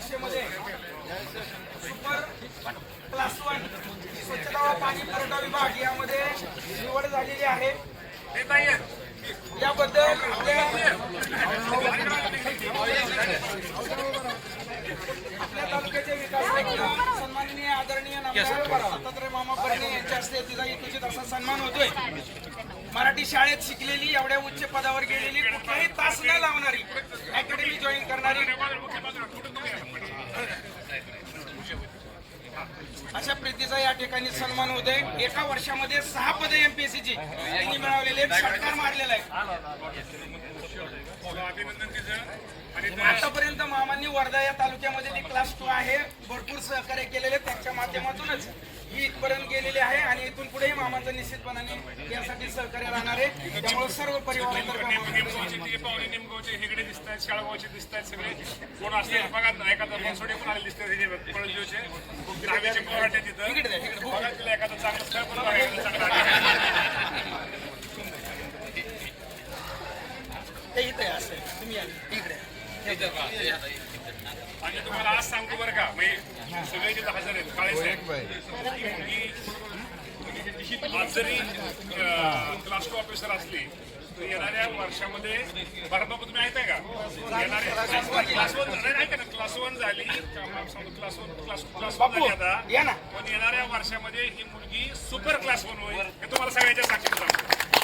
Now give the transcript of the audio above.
परीक्षेमध्ये super class 1 स्वच्छता व पाणी पुरवठा विभाग यामध्ये निवड झालेली आहे। याबद्दल आपल्या तालुक्याचे विकास सन्माननीय आदरणीय दत्तात्रय मामा परणे यांच्या हस्ते तिचा यथोचित असा सन्मान होतोय। मराठी शाळेत शिकलेली, एवढ्या उच्च पदावर गेलेली, कुठलाही तास न लावणारी, अकॅडमी जॉईन करणारी अशा प्रीतीचा या ठिकाणी सन्मान होतोय। एका वर्षामध्ये 6 पदे एमपीएससीची त्यांनी मिळवलेले षटकार मारलेला आहे। आतापर्यंत मामांनी वर्धा या तालुक्यामध्ये जी क्लास 2 आहे भरपूर सहकार्य केलेले, त्यांच्या माध्यमातूनच ही इथपर्यंत गेलेली आहे आणि इथून पुढेही मामांचं निश्चितपणाने यासाठी सहकार्य राहणार आहे। त्यामुळे सर्व नेमगावचे हेगडे दिसत आहेत, शाळगावचे दिसत आहेत, सगळे कोण असते बघा एखादा बनसोडे पण आले दिसतात, पळजोचे ग्रामीणचे पोराटे तिथं बघा तिला एखादं चांगलं स्थळ पण बघायचं चांगलं आणि तुम्हाला आज सांगतो बरं का, म्हणजे सगळे तिथं हजर आहेत काळे साहेब। आज जरी क्लास 2 ऑफिसर असली तर येणाऱ्या वर्षामध्ये भारत बाबू तुम्ही ऐकताय का, येणाऱ्या क्लास 1 झाली क्लास 1 झाली आता, पण येणाऱ्या वर्षामध्ये ही मुलगी सुपर क्लास 1 होईल हे तुम्हाला सगळ्यांच्या साक्षीने सांगतो।